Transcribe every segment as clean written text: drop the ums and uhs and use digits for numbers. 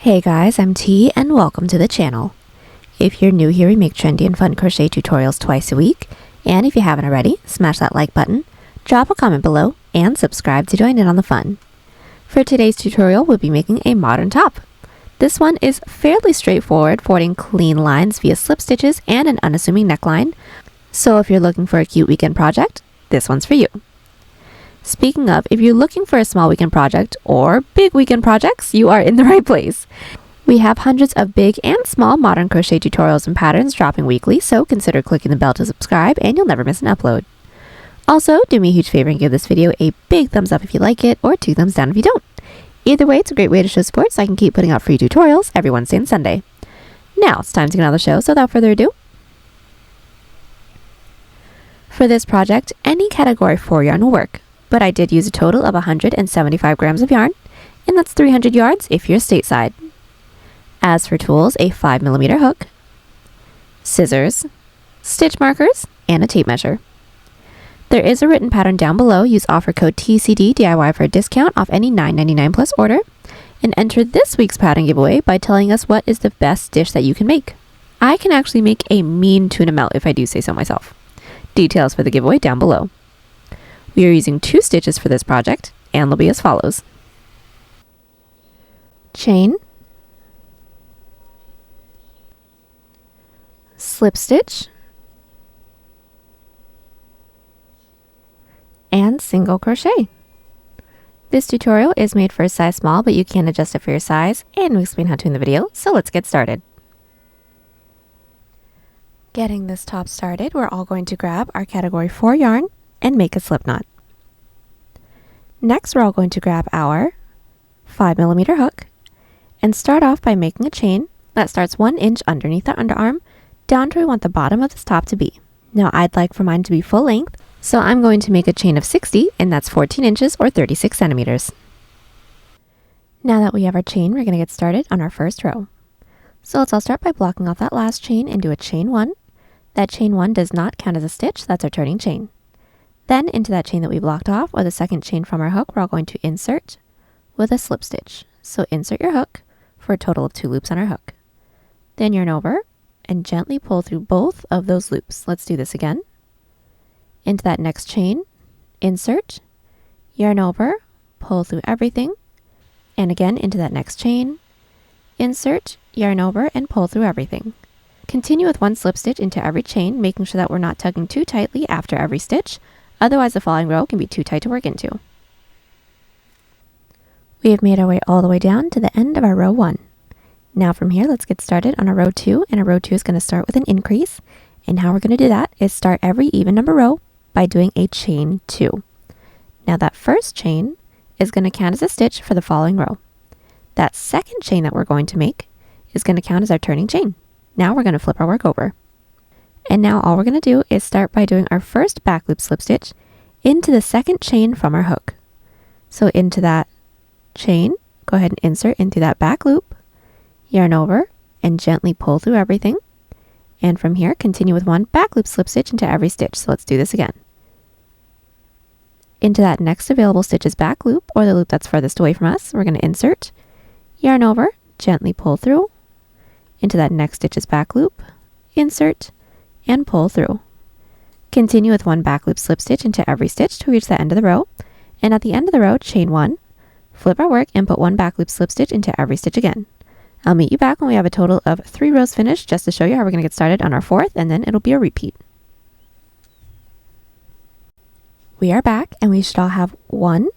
Hey guys, I'm T and welcome to the channel. If you're new here, we make trendy and fun crochet tutorials twice a week. And if you haven't already, smash that like button, drop a comment below, and subscribe to join in on the fun. For today's tutorial, we'll be making a modern top. This one is fairly straightforward, forwarding clean lines via slip stitches and an unassuming neckline. So if you're looking for a cute weekend project, this one's for you. Speaking of, if you're looking for a small weekend project or big weekend projects, you are in the right place. We have hundreds of big and small modern crochet tutorials and patterns dropping weekly, so consider clicking the bell to subscribe and you'll never miss an upload. Also, do me a huge favor and give this video a big thumbs up if you like it, or 2 thumbs down if you don't. Either way, it's a great way to show support so I can keep putting out free tutorials every Wednesday and Sunday. Now, it's time to get on the show, so without further ado. For this project, any category 4 yarn will work. But I did use a total of 175 grams of yarn, and that's 300 yards if you're stateside. As for tools, a 5mm hook, scissors, stitch markers, and a tape measure. There is a written pattern down below. Use offer code TCDDIY for a discount off any $9.99 plus order, and enter this week's pattern giveaway by telling us what is the best dish that you can make. I can actually make a mean tuna melt if I do say so myself. Details for the giveaway down below. We are using 2 stitches for this project, and they'll be as follows. Chain, slip stitch, and single crochet. This tutorial is made for a size small, but you can adjust it for your size, and we explain how to in the video, so let's get started. Getting this top started, we're all going to grab our category 4 yarn and make a slip knot. Next, we're all going to grab our 5mm hook and start off by making a chain that starts 1 inch underneath our underarm down to where we want the bottom of this top to be. Now, I'd like for mine to be full length, so I'm going to make a chain of 60, and that's 14 inches or 36 centimeters. Now that we have our chain, we're going to get started on our first row. So let's all start by blocking off that last chain and do a chain 1. That chain 1 does not count as a stitch, that's our turning chain. Then into that chain that we blocked off, or the second chain from our hook, we're all going to insert with a slip stitch. So insert your hook for a total of 2 loops on our hook. Then yarn over and gently pull through both of those loops. Let's do this again. Into that next chain, insert, yarn over, pull through everything, and again into that next chain, insert, yarn over, and pull through everything. Continue with 1 slip stitch into every chain, making sure that we're not tugging too tightly after every stitch. Otherwise, the following row can be too tight to work into. We have made our way all the way down to the end of our row 1. Now from here, let's get started on our row 2, and our row 2 is going to start with an increase. And how we're going to do that is start every even number row by doing a chain 2. Now that first chain is going to count as a stitch for the following row. That second chain that we're going to make is going to count as our turning chain. Now we're going to flip our work over. And now all we're going to do is start by doing our first back loop slip stitch into the second chain from our hook. So into that chain, go ahead and insert into that back loop, yarn over, and gently pull through everything. And from here, continue with 1 back loop slip stitch into every stitch. So let's do this again. Into that next available stitch's back loop, or the loop that's furthest away from us, we're going to insert, yarn over, gently pull through, into that next stitch's back loop, insert, and pull through. Continue with 1 back loop slip stitch into every stitch to reach the end of the row, and at the end of the row, chain 1, flip our work, and put 1 back loop slip stitch into every stitch again. I'll meet you back when we have a total of 3 rows finished, just to show you how we're going to get started on our 4th, and then it'll be a repeat. We are back, and we should all have 1,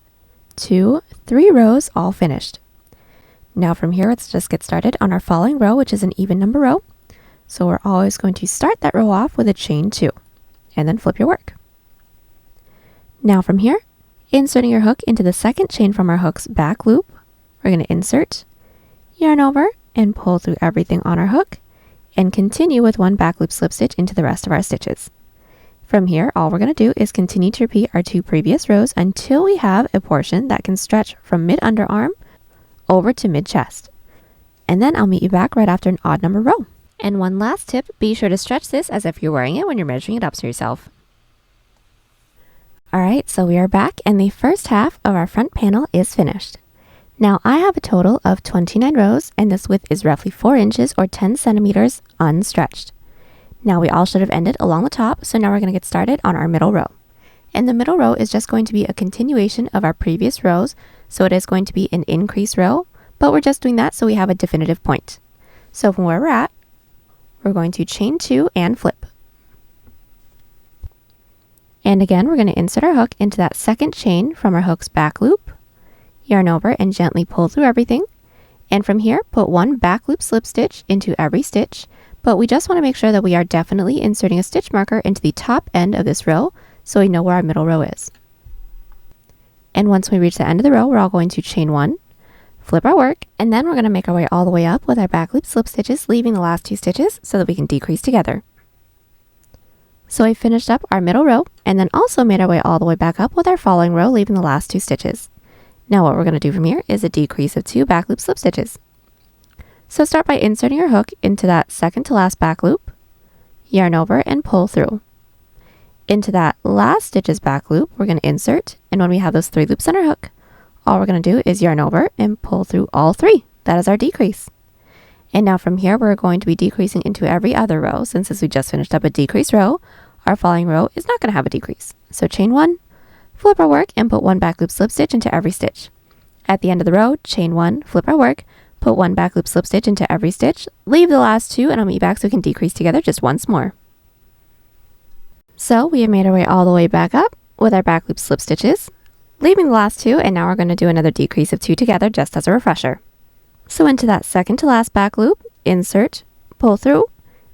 2, 3 rows all finished. Now from here, let's just get started on our following row, which is an even number row. So we're always going to start that row off with a chain 2, and then flip your work. Now from here, inserting your hook into the second chain from our hook's back loop, we're going to insert, yarn over, and pull through everything on our hook, and continue with 1 back loop slip stitch into the rest of our stitches. From here, all we're going to do is continue to repeat our 2 previous rows until we have a portion that can stretch from mid-underarm over to mid-chest. And then I'll meet you back right after an odd number row. And one last tip, be sure to stretch this as if you're wearing it when you're measuring it up to yourself. Alright, so we are back and the first half of our front panel is finished. Now I have a total of 29 rows, and this width is roughly 4 inches or 10 centimeters unstretched. Now we all should have ended along the top, so now we're going to get started on our middle row. And the middle row is just going to be a continuation of our previous rows, so it is going to be an increase row, but we're just doing that so we have a definitive point. So from where we're at, we're going to chain 2 and flip. And again, we're going to insert our hook into that second chain from our hook's back loop, yarn over and gently pull through everything. And from here, put 1 back loop slip stitch into every stitch, but we just want to make sure that we are definitely inserting a stitch marker into the top end of this row so we know where our middle row is. And once we reach the end of the row, we're all going to chain 1, flip our work, and then we're going to make our way all the way up with our back loop slip stitches, leaving the last 2 stitches so that we can decrease together. So I finished up our middle row and then also made our way all the way back up with our following row, leaving the last 2 stitches. Now what we're going to do from here is a decrease of 2 back loop slip stitches. So start by inserting your hook into that second to last back loop, yarn over and pull through. Into that last stitch's back loop, we're going to insert, and when we have those 3 loops on our hook, all we're going to do is yarn over and pull through all 3. That is our decrease. And now from here, we're going to be decreasing into every other row. Since we just finished up a decrease row, our following row is not going to have a decrease. So chain 1, flip our work, and put 1 back loop slip stitch into every stitch. At the end of the row, chain 1, flip our work, put 1 back loop slip stitch into every stitch, leave the last 2, and I'll meet you back so we can decrease together just once more. So we have made our way all the way back up with our back loop slip stitches, leaving the last 2, and now we're going to do another decrease of 2 together just as a refresher. So into that second to last back loop, insert, pull through,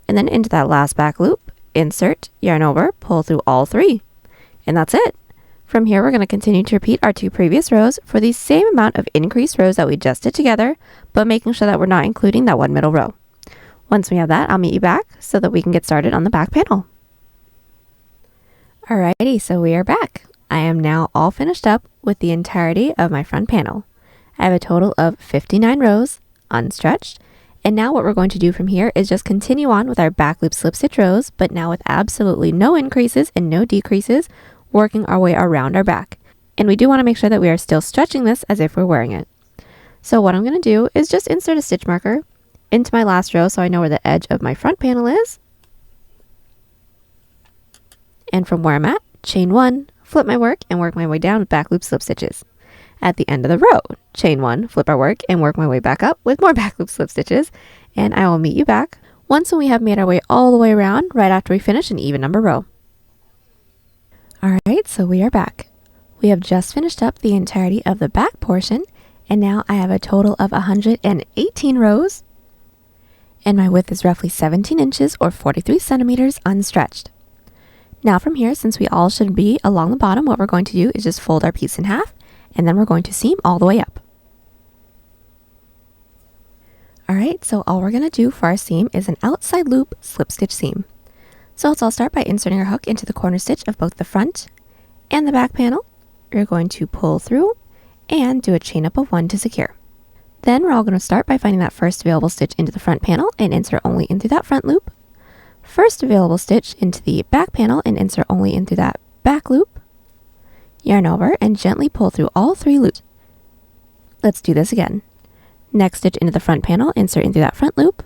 and then into that last back loop, insert, yarn over, pull through all 3. And that's it. From here, we're going to continue to repeat our 2 previous rows for the same amount of increased rows that we just did together, but making sure that we're not including that 1 middle row. Once we have that, I'll meet you back so that we can get started on the back panel. Alrighty, so we are back. I am now all finished up with the entirety of my front panel. I have a total of 59 rows, unstretched, and now what we're going to do from here is just continue on with our back loop slip stitch rows, but now with absolutely no increases and no decreases, working our way around our back. And we do want to make sure that we are still stretching this as if we're wearing it. So what I'm going to do is just insert a stitch marker into my last row so I know where the edge of my front panel is. And from where I'm at, chain 1, flip my work, and work my way down with back loop slip stitches. At the end of the row, chain 1, flip our work, and work my way back up with more back loop slip stitches, and I will meet you back once we have made our way all the way around right after we finish an even number row. Alright, so we are back. We have just finished up the entirety of the back portion, and now I have a total of 118 rows, and my width is roughly 17 inches or 43 centimeters unstretched. Now from here, since we all should be along the bottom, what we're going to do is just fold our piece in half, and then we're going to seam all the way up. Alright, so all we're going to do for our seam is an outside loop slip stitch seam. So let's all start by inserting our hook into the corner stitch of both the front and the back panel. You're going to pull through and do a chain up of 1 to secure. Then we're all going to start by finding that first available stitch into the front panel and insert only into that front loop. First available stitch into the back panel and insert only into that back loop. Yarn over and gently pull through all 3 loops. Let's do this again. Next stitch into the front panel, insert into that front loop.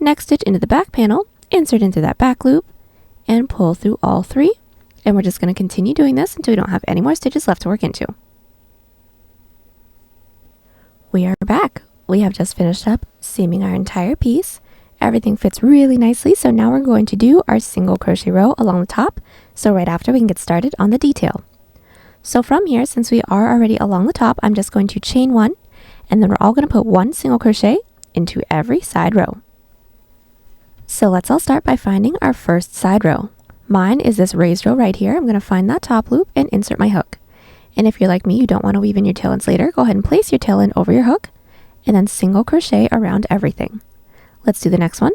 Next stitch into the back panel, insert into that back loop, and pull through all 3. And we're just going to continue doing this until we don't have any more stitches left to work into. We are back. We have just finished up seaming our entire piece. Everything fits really nicely, so now we're going to do our single crochet row along the top, so right after we can get started on the detail. So from here, since we are already along the top, I'm just going to chain 1, and then we're all going to put 1 single crochet into every side row. So let's all start by finding our first side row. Mine is this raised row right here. I'm going to find that top loop and insert my hook. And if you're like me, you don't want to weave in your tail ends later, go ahead and place your tail end over your hook, and then single crochet around everything. Let's do the next one.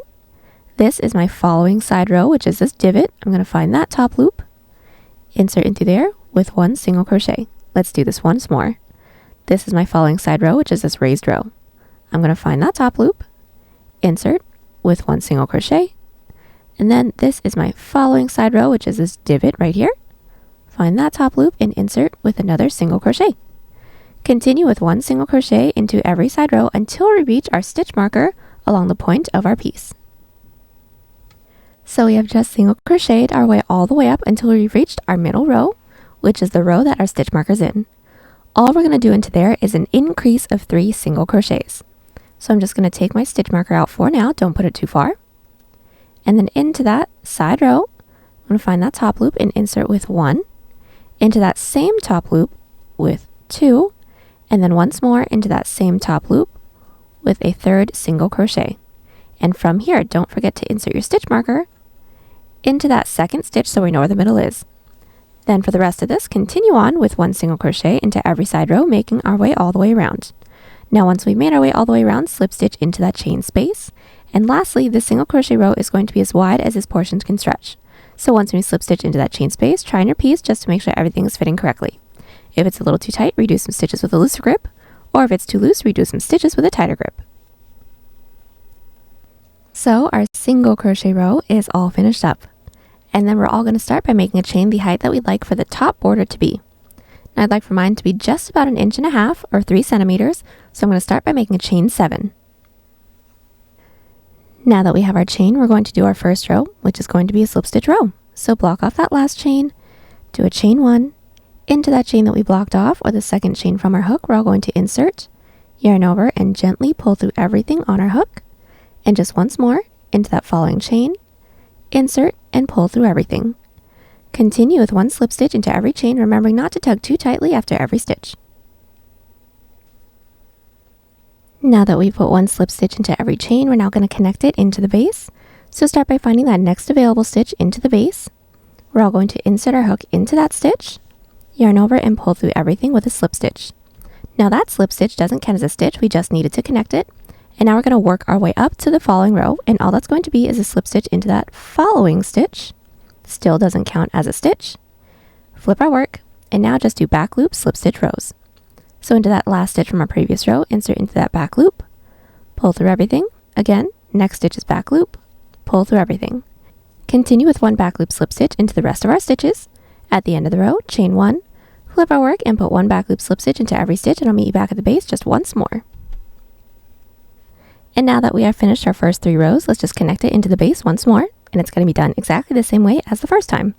This is my following side row, which is this divot. I'm going to find that top loop, insert into there with 1 single crochet. Let's do this once more. This is my following side row, which is this raised row. I'm going to find that top loop, insert with 1 single crochet, and then this is my following side row, which is this divot right here. Find that top loop and insert with another single crochet. Continue with one single crochet into every side row until we reach our stitch marker along the point of our piece. So we have just single crocheted our way all the way up until we've reached our middle row, which is the row that our stitch marker is in. All we're going to do into there is an increase of 3 single crochets. So I'm just going to take my stitch marker out for now, don't put it too far. And then into that side row, I'm going to find that top loop and insert with 1. Into that same top loop with 2. And then once more into that same top loop with a 3rd single crochet. And from here, don't forget to insert your stitch marker into that 2nd stitch so we know where the middle is. Then for the rest of this, continue on with 1 single crochet into every side row, making our way all the way around. Now once we've made our way all the way around, slip stitch into that chain space. And lastly, this single crochet row is going to be as wide as this portion can stretch. So once we slip stitch into that chain space, try on your piece just to make sure everything is fitting correctly. If it's a little too tight, redo some stitches with a looser grip, or if it's too loose, redo some stitches with a tighter grip. So our single crochet row is all finished up. And then we're all going to start by making a chain the height that we'd like for the top border to be. Now I'd like for mine to be just about 1.5 inches or 3 centimeters, so I'm going to start by making a chain 7. Now that we have our chain, we're going to do our first row, which is going to be a slip stitch row. So block off that last chain, do a chain 1, into that chain that we blocked off, or the 2nd chain from our hook, we're all going to insert, yarn over, and gently pull through everything on our hook. And just once more, into that following chain, insert, and pull through everything. Continue with 1 slip stitch into every chain, remembering not to tug too tightly after every stitch. Now that we've put 1 slip stitch into every chain, we're now going to connect it into the base. So start by finding that next available stitch into the base. We're all going to insert our hook into that stitch, yarn over, and pull through everything with a slip stitch. Now that slip stitch doesn't count as a stitch, we just needed to connect it. And now we're going to work our way up to the following row, and all that's going to be is a slip stitch into that following stitch. Still doesn't count as a stitch. Flip our work, and now just do back loop slip stitch rows. So into that last stitch from our previous row, insert into that back loop, pull through everything. Again, next stitch is back loop, pull through everything. Continue with 1 back loop slip stitch into the rest of our stitches. At the end of the row, chain 1, flip our work, and put 1 back loop slip stitch into every stitch, and I'll meet you back at the base just once more. And now that we have finished our first 3 rows, let's just connect it into the base once more, and it's going to be done exactly the same way as the first time.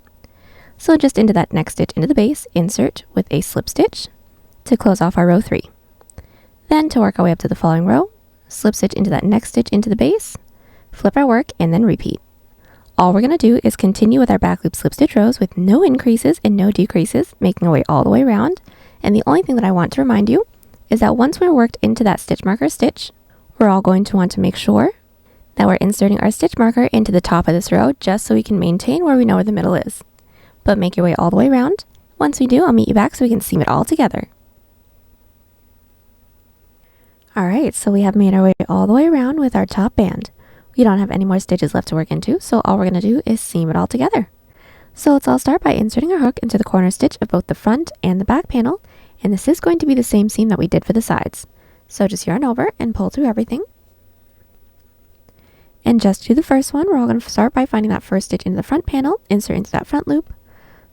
So just into that next stitch into the base, insert with a slip stitch to close off our row 3. Then to work our way up to the following row, slip stitch into that next stitch into the base, flip our work, and then repeat. All we're going to do is continue with our back loop slip stitch rows with no increases and no decreases, making our way all the way around. And the only thing that I want to remind you is that once we're worked into that stitch marker stitch, we're all going to want to make sure that we're inserting our stitch marker into the top of this row just so we can maintain where we know where the middle is. But make your way all the way around. Once we do, I'll meet you back so we can seam it all together. Alright, so we have made our way all the way around with our top band. We don't have any more stitches left to work into, so all we're going to do is seam it all together. So let's all start by inserting our hook into the corner stitch of both the front and the back panel, and this is going to be the same seam that we did for the sides. So just yarn over and pull through everything. And just do the first one, we're all going to start by finding that first stitch into the front panel, insert into that front loop,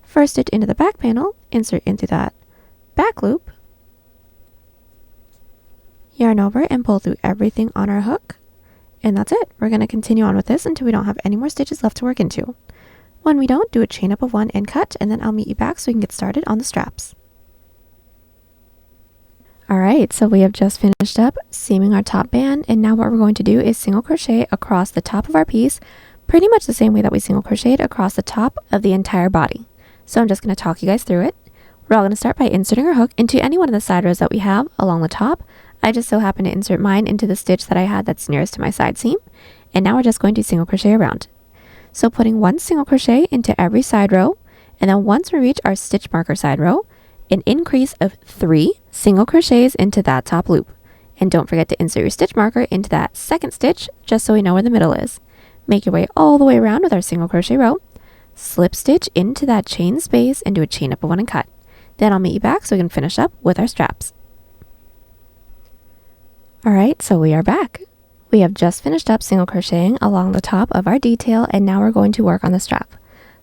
first stitch into the back panel, insert into that back loop, yarn over and pull through everything on our hook. And that's it. We're going to continue on with this until we don't have any more stitches left to work into. When we don't, do a chain up of 1 and cut, and then I'll meet you back so we can get started on the straps. Alright, so we have just finished up seaming our top band, and now what we're going to do is single crochet across the top of our piece, pretty much the same way that we single crocheted across the top of the entire body. So I'm just going to talk you guys through it. We're all going to start by inserting our hook into any one of the side rows that we have along the top. I just so happen to insert mine into the stitch that I had that's nearest to my side seam, and now we're just going to single crochet around. So putting 1 single crochet into every side row, and then once we reach our stitch marker side row, an increase of 3 single crochets into that top loop. And don't forget to insert your stitch marker into that second stitch just so we know where the middle is. Make your way all the way around with our single crochet row, slip stitch into that chain space and do a chain up of 1 and cut. Then I'll meet you back so we can finish up with our straps. Alright, so we are back. We have just finished up single crocheting along the top of our detail, and now we're going to work on the strap.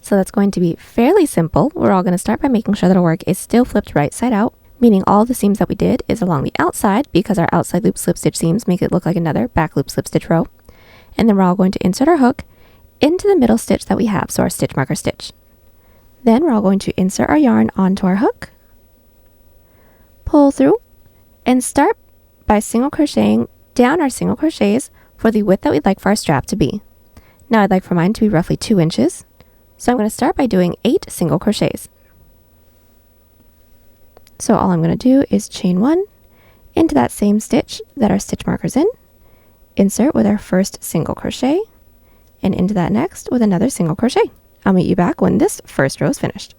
So that's going to be fairly simple. We're all going to start by making sure that our work is still flipped right side out. meaning all the seams that we did is along the outside because our outside loop slip stitch seams make it look like another back loop slip stitch row. And then we're all going to insert our hook into the middle stitch that we have, so our stitch marker stitch. Then we're all going to insert our yarn onto our hook, pull through, and start by single crocheting down our single crochets for the width that we'd like for our strap to be. Now I'd like for mine to be roughly 2 inches, so I'm going to start by doing 8 single crochets. So all I'm going to do is chain 1 into that same stitch that our stitch marker's in, insert with our first single crochet, and into that next with another single crochet. I'll meet you back when this first row is finished.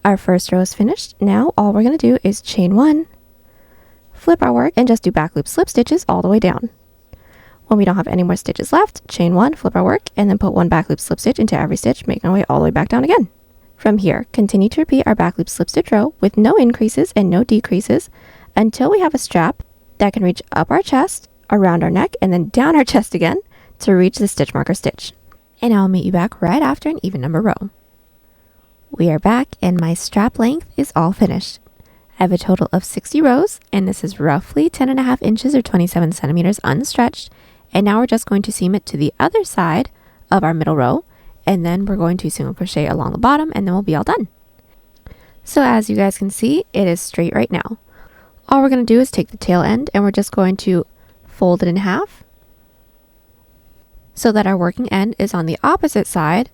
Our first row is finished. Now all we're going to do is chain 1, flip our work, and just do back loop slip stitches all the way down. When we don't have any more stitches left, chain 1, flip our work, and then put 1 back loop slip stitch into every stitch, making our way all the way back down again. From here, continue to repeat our back loop slip stitch row with no increases and no decreases until we have a strap that can reach up our chest, around our neck, and then down our chest again to reach the stitch marker stitch. And I'll meet you back right after an even number row. We are back and my strap length is all finished. I have a total of 60 rows and this is roughly 10.5 inches or 27 centimeters unstretched. And now we're just going to seam it to the other side of our middle row, and then we're going to single crochet along the bottom, and then we'll be all done. So as you guys can see, it is straight right now. All we're going to do is take the tail end and we're just going to fold it in half so that our working end is on the opposite side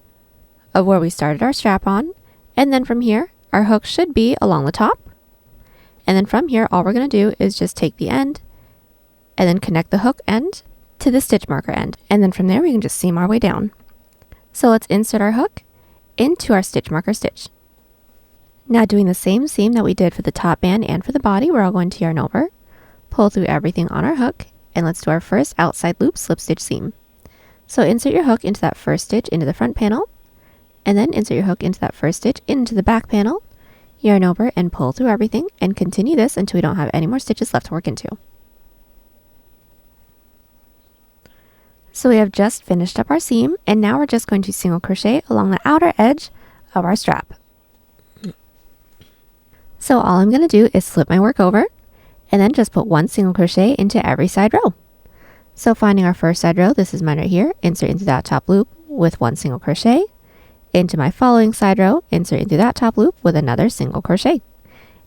of where we started our strap on. And then from here, our hook should be along the top. And then from here, all we're going to do is just take the end and then connect the hook end to the stitch marker end. And then from there, we can just seam our way down. So let's insert our hook into our stitch marker stitch. Now doing the same seam that we did for the top band and for the body, we're all going to yarn over, pull through everything on our hook, and let's do our first outside loop slip stitch seam. So insert your hook into that first stitch into the front panel, and then insert your hook into that first stitch into the back panel, yarn over and pull through everything, and continue this until we don't have any more stitches left to work into. So we have just finished up our seam, and now we're just going to single crochet along the outer edge of our strap. So all I'm going to do is slip my work over, and then just put 1 single crochet into every side row. So finding our first side row, this is mine right here, insert into that top loop with 1 single crochet. Into my following side row, insert into that top loop with another single crochet.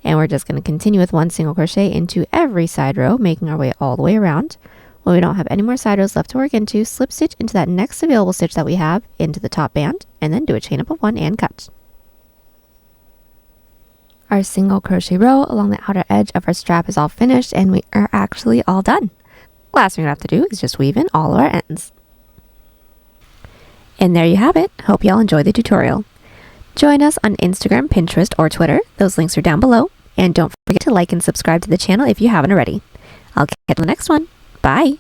And we're just going to continue with 1 single crochet into every side row, making our way all the way around. When we don't have any more side rows left to work into, slip stitch into that next available stitch that we have into the top band, and then do a chain up of 1 and cut. Our single crochet row along the outer edge of our strap is all finished, and we are actually all done. Last thing we have to do is just weave in all of our ends. And there you have it. Hope y'all enjoyed the tutorial. Join us on Instagram, Pinterest, or Twitter. Those links are down below. And don't forget to like and subscribe to the channel if you haven't already. I'll catch you in the next one. Bye!